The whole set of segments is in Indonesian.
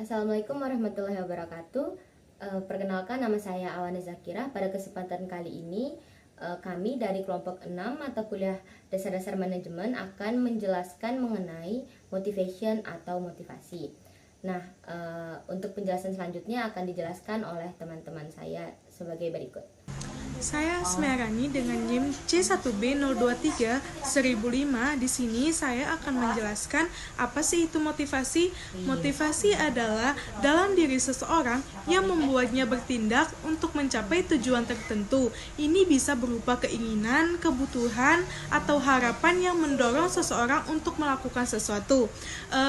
Assalamualaikum warahmatullahi wabarakatuh. Perkenalkan, nama saya Awana Zakira. Pada kesempatan kali ini, kami dari kelompok 6 mata kuliah dasar-dasar manajemen akan menjelaskan mengenai motivation atau motivasi. Nah, untuk penjelasan selanjutnya akan dijelaskan oleh teman-teman saya sebagai berikut. Saya Smerani dengan NIM C1B023-1005. Di sini saya akan menjelaskan apa sih itu motivasi. Motivasi adalah dalam diri seseorang yang membuatnya bertindak untuk mencapai tujuan tertentu. Ini bisa berupa keinginan, kebutuhan, atau harapan yang mendorong seseorang untuk melakukan sesuatu.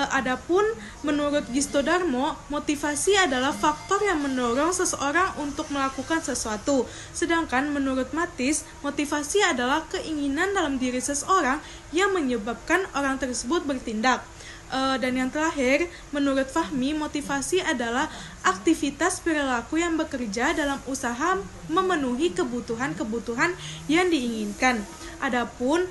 Adapun menurut Gisto Darmo, motivasi adalah faktor yang mendorong seseorang untuk melakukan sesuatu. Sedangkan menurut Matis, motivasi adalah keinginan dalam diri seseorang yang menyebabkan orang tersebut bertindak. Dan yang terakhir, menurut Fahmi, motivasi adalah aktivitas perilaku yang bekerja dalam usaha memenuhi kebutuhan-kebutuhan yang diinginkan. Adapun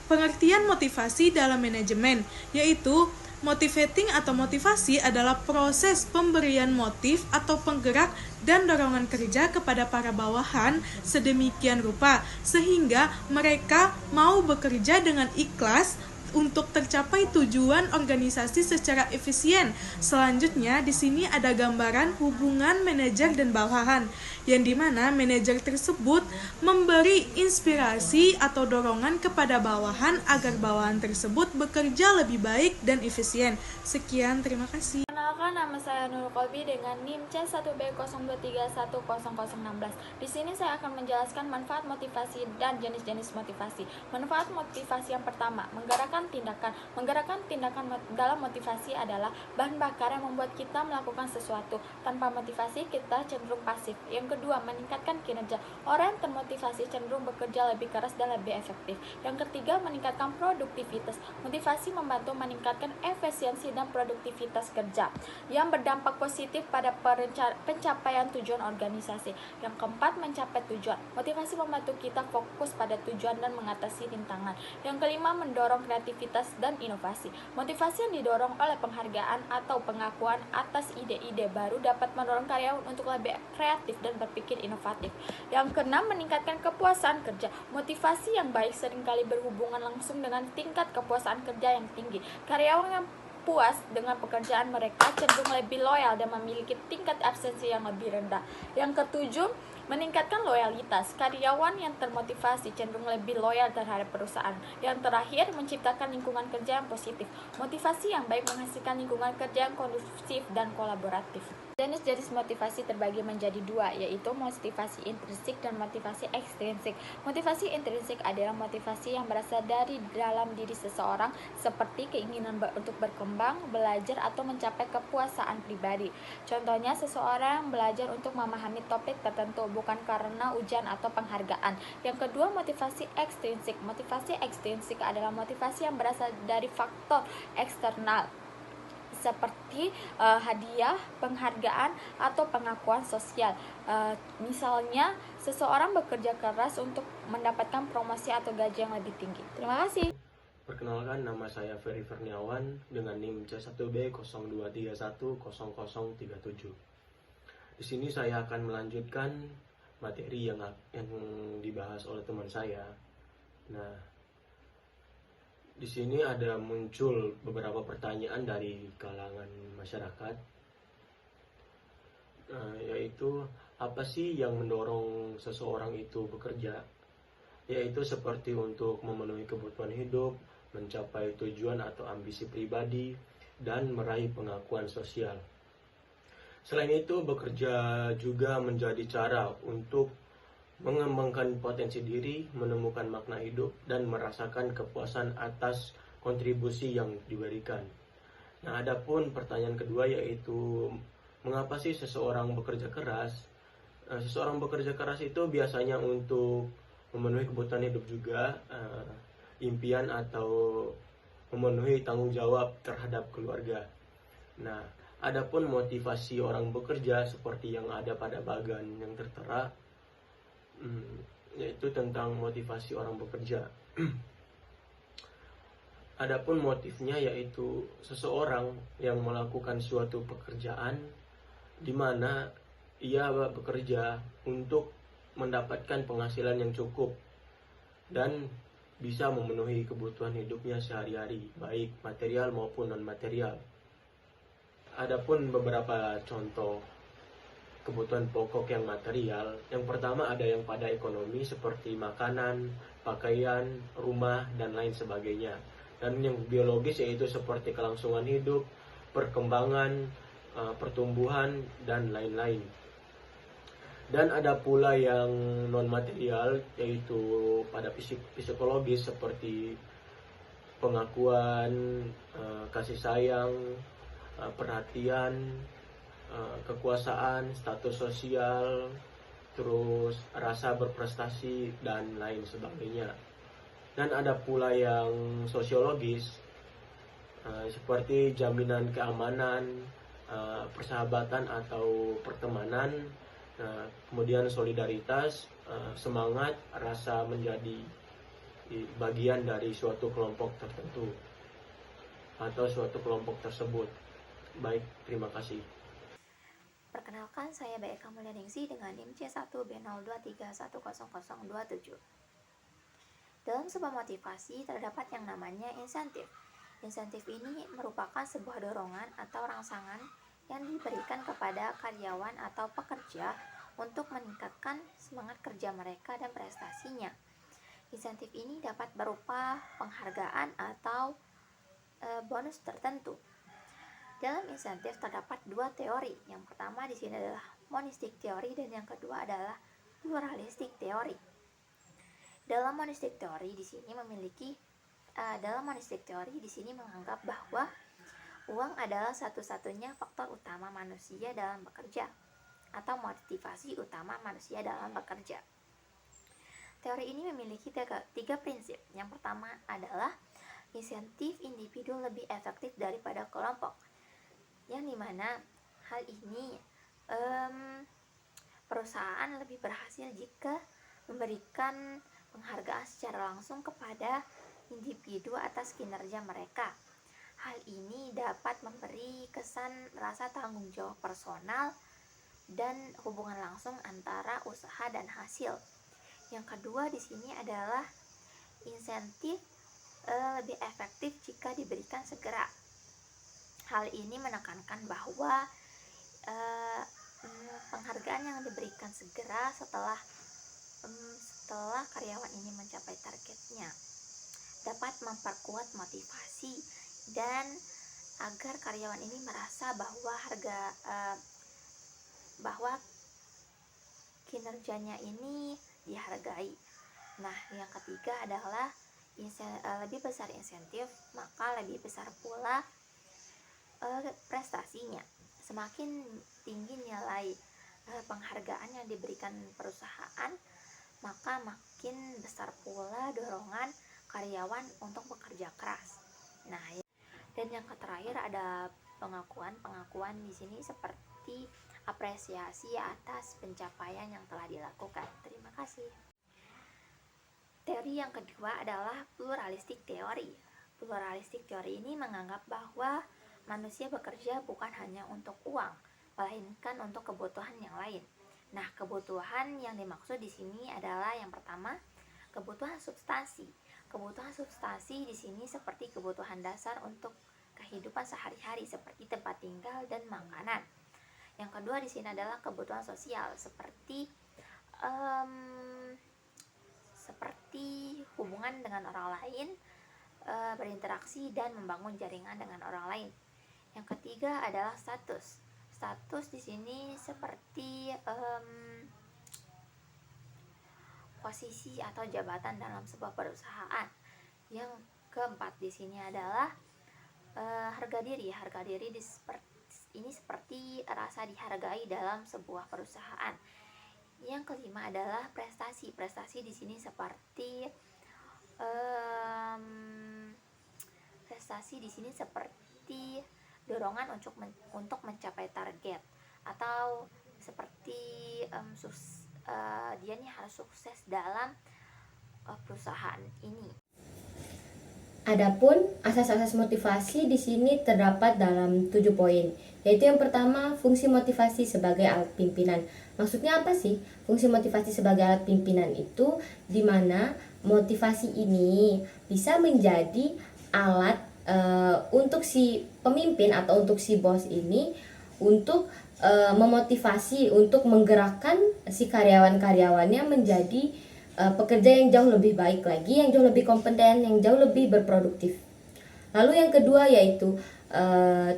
pengertian motivasi dalam manajemen, yaitu motivating atau motivasi adalah proses pemberian motif atau penggerak dan dorongan kerja kepada para bawahan sedemikian rupa sehingga mereka mau bekerja dengan ikhlas untuk tercapai tujuan organisasi secara efisien. Selanjutnya, di sini ada gambaran hubungan manajer dan bawahan, yang dimana manajer tersebut memberi inspirasi atau dorongan kepada bawahan agar bawahan tersebut bekerja lebih baik dan efisien. Sekian, terima kasih. Perkenalkan, nama saya Nurul Kolbi dengan NIM C1B0231016. Di sini saya akan menjelaskan manfaat motivasi dan jenis-jenis motivasi. Manfaat motivasi yang pertama, menggerakkan tindakan. Menggerakkan tindakan dalam motivasi adalah bahan bakar yang membuat kita melakukan sesuatu. Tanpa motivasi, kita cenderung pasif. Yang kedua, meningkatkan kinerja. Orang yang termotivasi cenderung bekerja lebih keras dan lebih efektif. Yang ketiga, meningkatkan produktivitas. Motivasi membantu meningkatkan efisiensi dan produktivitas kerja yang berdampak positif pada pencapaian tujuan organisasi. Yang keempat, mencapai tujuan. Motivasi membantu kita fokus pada tujuan dan mengatasi rintangan. Yang kelima, mendorong kreativitas dan inovasi. Motivasi yang didorong oleh penghargaan atau pengakuan atas ide-ide baru dapat mendorong karyawan untuk lebih kreatif dan berpikir inovatif. Yang keenam, meningkatkan kepuasan kerja. Motivasi yang baik seringkali berhubungan langsung dengan tingkat kepuasan kerja yang tinggi. Karyawan yang puas dengan pekerjaan mereka cenderung lebih loyal dan memiliki tingkat absensi yang lebih rendah. Yang ketujuh, meningkatkan loyalitas. Karyawan yang termotivasi cenderung lebih loyal terhadap perusahaan. Yang terakhir, menciptakan lingkungan kerja yang positif. Motivasi yang baik menghasilkan lingkungan kerja yang kondusif dan kolaboratif. Jenis-jenis motivasi terbagi menjadi dua, yaitu motivasi intrinsik dan motivasi ekstrinsik. Motivasi intrinsik adalah motivasi yang berasal dari dalam diri seseorang, seperti keinginan untuk berkembang, belajar, atau mencapai kepuasan pribadi. Contohnya, seseorang belajar untuk memahami topik tertentu, bukan karena ujian atau penghargaan. Yang kedua, motivasi ekstrinsik. Motivasi ekstrinsik adalah motivasi yang berasal dari faktor eksternal, seperti hadiah, penghargaan, atau pengakuan sosial. Misalnya, seseorang bekerja keras untuk mendapatkan promosi atau gaji yang lebih tinggi. Terima kasih. Perkenalkan, nama saya Ferry Ferniawan dengan NIM C1B023100037. Di sini saya akan melanjutkan materi yang dibahas oleh teman saya. Nah, di sini ada muncul beberapa pertanyaan dari kalangan masyarakat, yaitu apa sih yang mendorong seseorang itu bekerja? Yaitu seperti untuk memenuhi kebutuhan hidup, mencapai tujuan atau ambisi pribadi, dan meraih pengakuan sosial. Selain itu, bekerja juga menjadi cara untuk mengembangkan potensi diri, menemukan makna hidup, dan merasakan kepuasan atas kontribusi yang diberikan. Nah, adapun pertanyaan kedua, yaitu mengapa sih seseorang bekerja keras? Seseorang bekerja keras itu biasanya untuk memenuhi kebutuhan hidup juga, impian atau memenuhi tanggung jawab terhadap keluarga. Nah, adapun motivasi orang bekerja seperti yang ada pada bagan yang tertera, yaitu tentang motivasi orang bekerja. Adapun motifnya yaitu seseorang yang melakukan suatu pekerjaan di mana ia bekerja untuk mendapatkan penghasilan yang cukup dan bisa memenuhi kebutuhan hidupnya sehari-hari, baik material maupun non-material. Adapun beberapa contoh kebutuhan pokok yang material, yang pertama ada yang pada ekonomi seperti makanan, pakaian, rumah, dan lain sebagainya. Dan yang biologis yaitu seperti kelangsungan hidup, perkembangan, pertumbuhan, dan lain-lain. Dan ada pula yang non material yaitu pada psikologis seperti pengakuan, kasih sayang, perhatian, kekuasaan, status sosial, terus rasa berprestasi dan lain sebagainya. Dan ada pula yang sosiologis seperti jaminan keamanan, persahabatan atau pertemanan, kemudian solidaritas, semangat, rasa menjadi bagian dari suatu kelompok tertentu atau suatu kelompok tersebut. Baik, terima kasih. Perkenalkan, saya BK Mulyaningsih dengan NIM C1B02310027. Dalam sebuah motivasi terdapat yang namanya insentif. Insentif ini merupakan sebuah dorongan atau rangsangan yang diberikan kepada karyawan atau pekerja untuk meningkatkan semangat kerja mereka dan prestasinya. Insentif ini dapat berupa penghargaan atau bonus tertentu. Dalam insentif terdapat dua teori. Yang pertama di sini adalah monistic teori dan yang kedua adalah pluralistic teori. Dalam monistic teori di sini menganggap bahwa uang adalah satu-satunya faktor utama manusia dalam bekerja atau motivasi utama manusia dalam bekerja. Teori ini memiliki tiga prinsip. Yang pertama adalah insentif individu lebih efektif daripada kelompok, yang dimana hal ini perusahaan lebih berhasil jika memberikan penghargaan secara langsung kepada individu atas kinerja mereka. Hal ini dapat memberi kesan rasa tanggung jawab personal dan hubungan langsung antara usaha dan hasil. Yang kedua di sini adalah insentif lebih efektif jika diberikan segera. Hal ini menekankan bahwa penghargaan yang diberikan segera setelah karyawan ini mencapai targetnya dapat memperkuat motivasi dan agar karyawan ini merasa bahwa kinerjanya ini dihargai. Nah, yang ketiga adalah lebih besar insentif, maka lebih besar pula prestasinya. Semakin tinggi nilai penghargaan yang diberikan perusahaan, maka makin besar pula dorongan karyawan untuk bekerja keras. Nah, dan yang terakhir ada pengakuan di sini seperti apresiasi atas pencapaian yang telah dilakukan. Terima kasih. Teori yang kedua adalah pluralistic teori. Pluralistic teori ini menganggap bahwa manusia bekerja bukan hanya untuk uang, melainkan untuk kebutuhan yang lain. Nah, kebutuhan yang dimaksud di sini adalah yang pertama, kebutuhan substansi. Kebutuhan substansi di sini seperti kebutuhan dasar untuk kehidupan sehari-hari seperti tempat tinggal dan makanan. Yang kedua di sini adalah kebutuhan sosial seperti hubungan dengan orang lain, berinteraksi dan membangun jaringan dengan orang lain. Yang ketiga adalah status. Status di sini seperti posisi atau jabatan dalam sebuah perusahaan. Yang keempat di sini adalah harga diri. Harga diri ini seperti rasa dihargai dalam sebuah perusahaan. Yang kelima adalah prestasi. Prestasi di sini seperti dorongan untuk mencapai target, atau seperti dia nih harus sukses dalam perusahaan ini. Adapun asas-asas motivasi di sini terdapat dalam 7 poin, yaitu yang pertama, fungsi motivasi sebagai alat pimpinan. Maksudnya apa sih? Fungsi motivasi sebagai alat pimpinan itu di mana motivasi ini bisa menjadi alat untuk si pemimpin atau untuk si bos ini untuk memotivasi, untuk menggerakkan si karyawan-karyawannya menjadi pekerja yang jauh lebih baik lagi, yang jauh lebih kompeten, yang jauh lebih berproduktif. Lalu yang kedua yaitu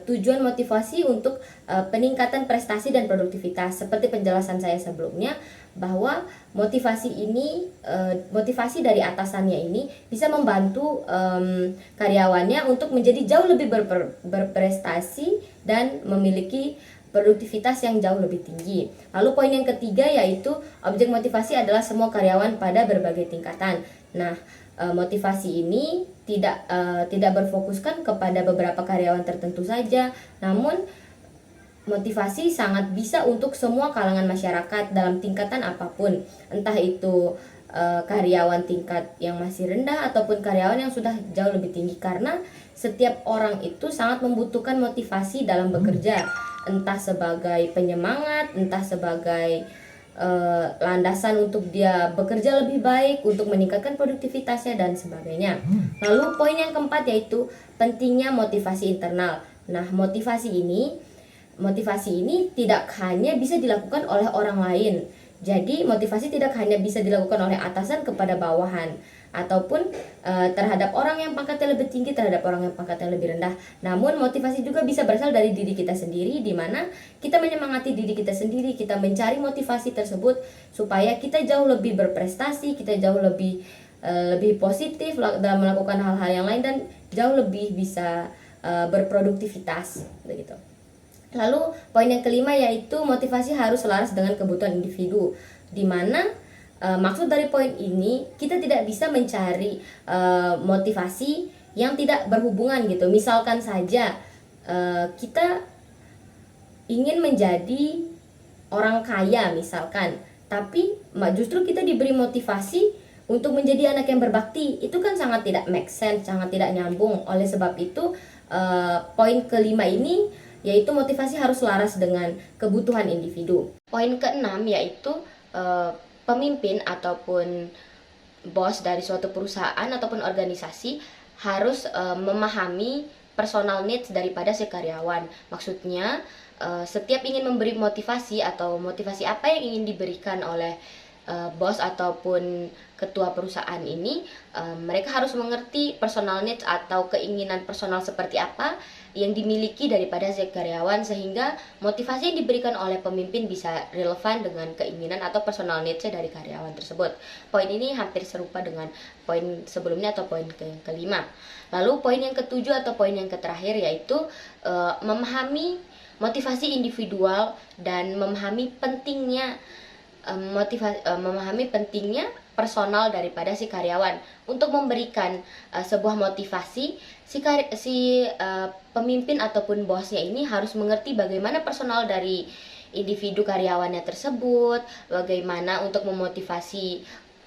tujuan motivasi untuk peningkatan prestasi dan produktivitas. Seperti penjelasan saya sebelumnya, bahwa motivasi ini, motivasi dari atasannya ini bisa membantu karyawannya untuk menjadi jauh lebih berprestasi dan memiliki produktivitas yang jauh lebih tinggi. Lalu poin yang ketiga yaitu objek motivasi adalah semua karyawan pada berbagai tingkatan. Nah, motivasi ini tidak berfokuskan kepada beberapa karyawan tertentu saja, namun motivasi sangat bisa untuk semua kalangan masyarakat dalam tingkatan apapun, entah itu karyawan tingkat yang masih rendah ataupun karyawan yang sudah jauh lebih tinggi, karena setiap orang itu sangat membutuhkan motivasi dalam bekerja, entah sebagai penyemangat, entah sebagai landasan untuk dia bekerja lebih baik, untuk meningkatkan produktivitasnya dan sebagainya. Lalu poin yang keempat yaitu pentingnya motivasi internal. Nah, motivasi ini tidak hanya bisa dilakukan oleh orang lain. Jadi motivasi tidak hanya bisa dilakukan oleh atasan kepada bawahan, ataupun terhadap orang yang pangkatnya lebih tinggi terhadap orang yang pangkatnya lebih rendah. Namun motivasi juga bisa berasal dari diri kita sendiri, di mana kita menyemangati diri kita sendiri, kita mencari motivasi tersebut supaya kita jauh lebih berprestasi, kita jauh lebih positif dalam melakukan hal-hal yang lain, dan jauh lebih bisa berproduktivitas begitu. Lalu poin yang kelima yaitu motivasi harus selaras dengan kebutuhan individu, di mana maksud dari poin ini kita tidak bisa mencari motivasi yang tidak berhubungan gitu. Misalkan saja kita ingin menjadi orang kaya misalkan, tapi justru kita diberi motivasi untuk menjadi anak yang berbakti, itu kan sangat tidak make sense, sangat tidak nyambung. Oleh sebab itu poin kelima ini yaitu motivasi harus selaras dengan kebutuhan individu. Poin keenam yaitu pemimpin ataupun bos dari suatu perusahaan ataupun organisasi harus memahami personal needs daripada si karyawan. Maksudnya setiap ingin memberi motivasi atau motivasi apa yang ingin diberikan oleh bos ataupun ketua perusahaan ini, mereka harus mengerti personal needs atau keinginan personal seperti apa yang dimiliki daripada si karyawan, sehingga motivasi yang diberikan oleh pemimpin bisa relevan dengan keinginan atau personal needs-nya dari karyawan tersebut. Poin ini hampir serupa dengan poin sebelumnya atau poin kelima. Lalu poin yang ketujuh atau poin yang terakhir yaitu memahami motivasi individual dan memahami pentingnya personal daripada si karyawan. Untuk memberikan sebuah motivasi, si pemimpin ataupun bosnya ini harus mengerti bagaimana personal dari individu karyawannya tersebut, bagaimana untuk memotivasi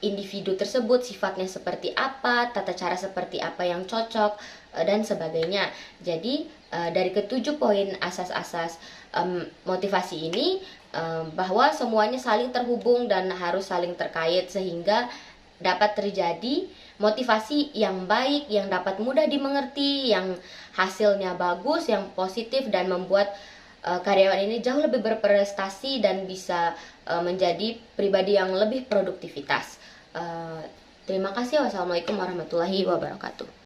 individu tersebut, sifatnya seperti apa, tata cara seperti apa yang cocok, dan sebagainya. Jadi dari ketujuh poin asas-asas motivasi ini, bahwa semuanya saling terhubung dan harus saling terkait, sehingga dapat terjadi motivasi yang baik, yang dapat mudah dimengerti, yang hasilnya bagus, yang positif, dan membuat karyawan ini jauh lebih berprestasi dan bisa menjadi pribadi yang lebih produktivitas. Terima kasih. Wassalamualaikum warahmatullahi wabarakatuh.